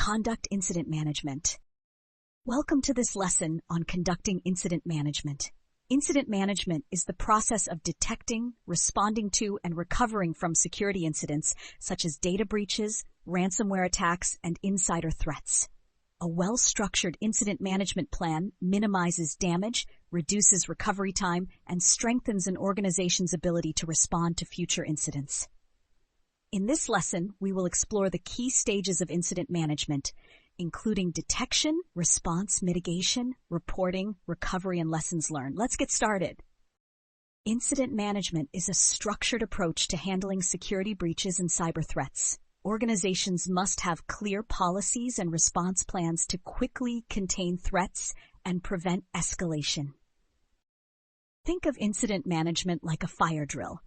Conduct Incident Management. Welcome to this lesson on conducting incident management. Incident management is the process of detecting, responding to, and recovering from security incidents such as data breaches, ransomware attacks, and insider threats. A well-structured incident management plan minimizes damage, reduces recovery time, and strengthens an organization's ability to respond to future incidents. In this lesson, we will explore the key stages of incident management, including detection, response, mitigation, reporting, recovery, and lessons learned. Let's get started. Incident management is a structured approach to handling security breaches and cyber threats. Organizations must have clear policies and response plans to quickly contain threats and prevent escalation. Think of incident management like a fire drill.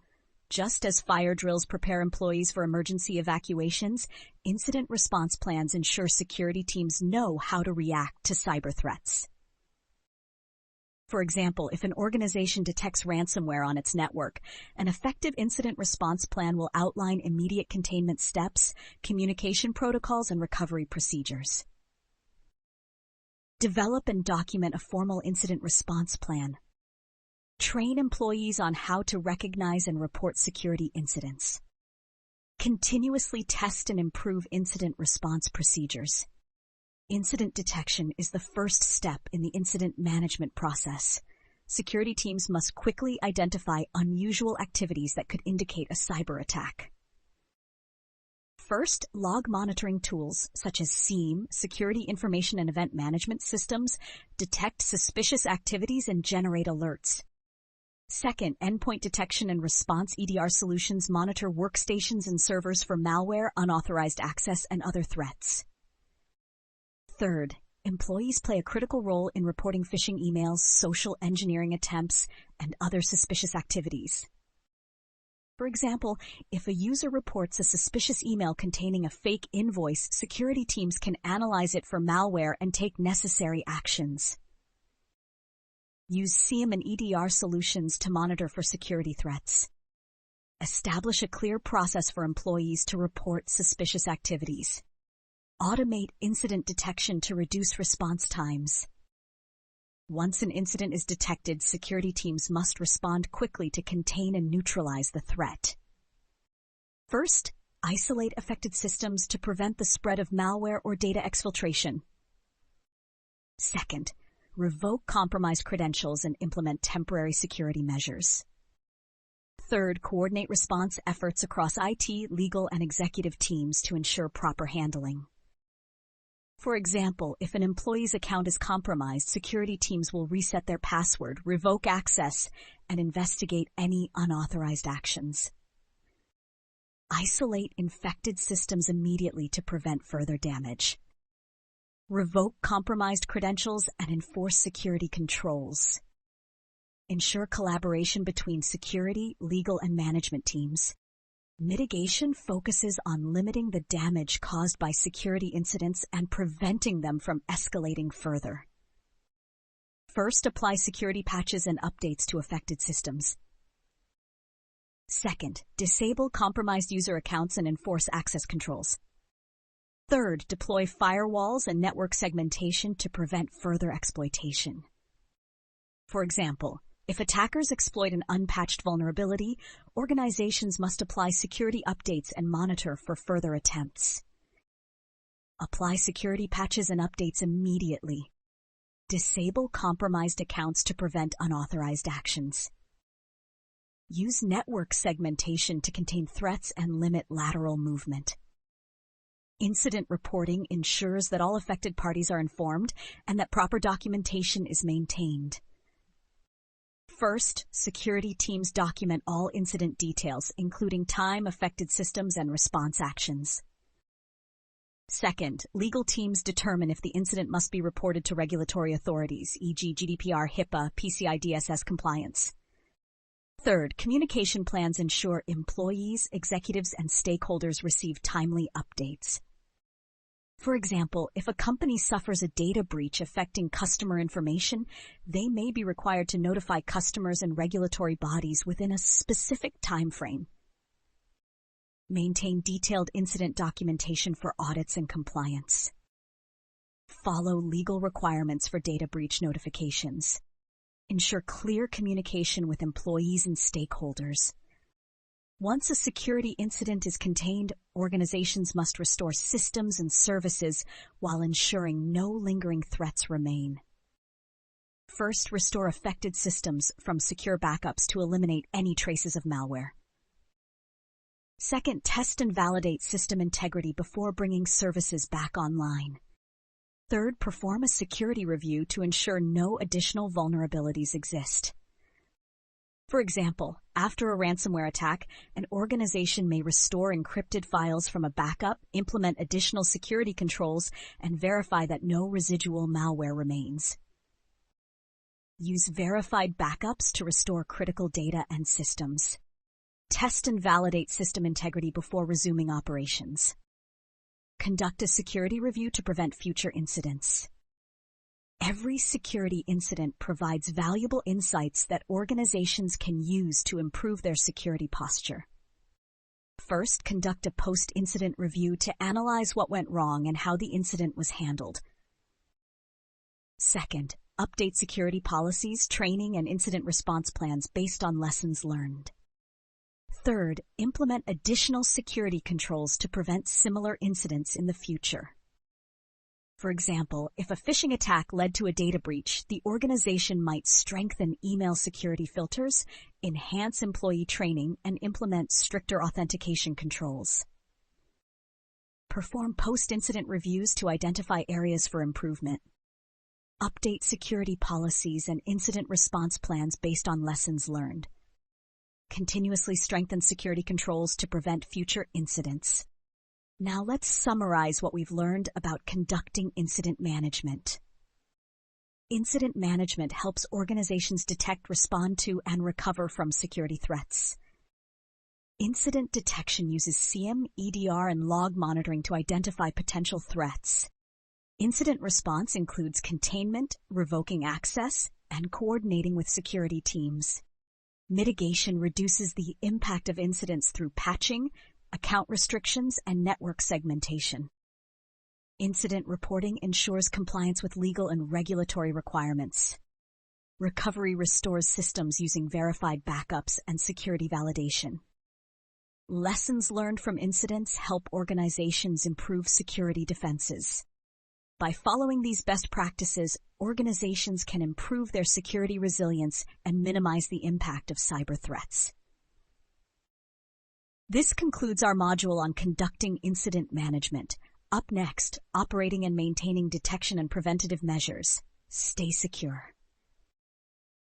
Just as fire drills prepare employees for emergency evacuations, incident response plans ensure security teams know how to react to cyber threats. For example, if an organization detects ransomware on its network, an effective incident response plan will outline immediate containment steps, communication protocols, and recovery procedures. Develop and document a formal incident response plan. Train employees on how to recognize and report security incidents. Continuously test and improve incident response procedures. Incident detection is the first step in the incident management process. Security teams must quickly identify unusual activities that could indicate a cyber attack. First, log monitoring tools such as SIEM, Security Information and Event Management Systems, detect suspicious activities and generate alerts. Second, endpoint detection and response EDR solutions monitor workstations and servers for malware, unauthorized access, and other threats. Third, employees play a critical role in reporting phishing emails, social engineering attempts, and other suspicious activities. For example, if a user reports a suspicious email containing a fake invoice, security teams can analyze it for malware and take necessary actions. Use SIEM and EDR solutions to monitor for security threats. Establish a clear process for employees to report suspicious activities. Automate incident detection to reduce response times. Once an incident is detected, security teams must respond quickly to contain and neutralize the threat. First, isolate affected systems to prevent the spread of malware or data exfiltration. Second, revoke compromised credentials and implement temporary security measures. Third, coordinate response efforts across IT, legal, and executive teams to ensure proper handling. For example, if an employee's account is compromised, security teams will reset their password, revoke access, and investigate any unauthorized actions. Isolate infected systems immediately to prevent further damage. Revoke compromised credentials and enforce security controls. Ensure collaboration between security, legal, and management teams. Mitigation focuses on limiting the damage caused by security incidents and preventing them from escalating further. First, apply security patches and updates to affected systems. Second, disable compromised user accounts and enforce access controls. Third, deploy firewalls and network segmentation to prevent further exploitation. For example, if attackers exploit an unpatched vulnerability, organizations must apply security updates and monitor for further attempts. Apply security patches and updates immediately. Disable compromised accounts to prevent unauthorized actions. Use network segmentation to contain threats and limit lateral movement. Incident reporting ensures that all affected parties are informed and that proper documentation is maintained. First, security teams document all incident details, including time, affected systems, and response actions. Second, legal teams determine if the incident must be reported to regulatory authorities, e.g. GDPR, HIPAA, PCI DSS compliance. Third, communication plans ensure employees, executives, and stakeholders receive timely updates. For example, if a company suffers a data breach affecting customer information, they may be required to notify customers and regulatory bodies within a specific time frame. Maintain detailed incident documentation for audits and compliance. Follow legal requirements for data breach notifications. Ensure clear communication with employees and stakeholders. Once a security incident is contained, organizations must restore systems and services while ensuring no lingering threats remain. First, restore affected systems from secure backups to eliminate any traces of malware. Second, test and validate system integrity before bringing services back online. Third, perform a security review to ensure no additional vulnerabilities exist. For example, after a ransomware attack, an organization may restore encrypted files from a backup, implement additional security controls, and verify that no residual malware remains. Use verified backups to restore critical data and systems. Test and validate system integrity before resuming operations. Conduct a security review to prevent future incidents. Every security incident provides valuable insights that organizations can use to improve their security posture. First, conduct a post-incident review to analyze what went wrong and how the incident was handled. Second, update security policies, training, and incident response plans based on lessons learned. Third, implement additional security controls to prevent similar incidents in the future. For example, if a phishing attack led to a data breach, the organization might strengthen email security filters, enhance employee training, and implement stricter authentication controls. Perform post-incident reviews to identify areas for improvement. Update security policies and incident response plans based on lessons learned. Continuously strengthen security controls to prevent future incidents. Now let's summarize what we've learned about conducting incident management. Incident management helps organizations detect, respond to, and recover from security threats. Incident detection uses SIEM, EDR, and log monitoring to identify potential threats. Incident response includes containment, revoking access, and coordinating with security teams. Mitigation reduces the impact of incidents through patching, account restrictions, and network segmentation. Incident reporting ensures compliance with legal and regulatory requirements. Recovery restores systems using verified backups and security validation. Lessons learned from incidents help organizations improve security defenses. By following these best practices, organizations can improve their security resilience and minimize the impact of cyber threats. This concludes our module on conducting incident management. Up next, operating and maintaining detection and preventative measures. Stay secure.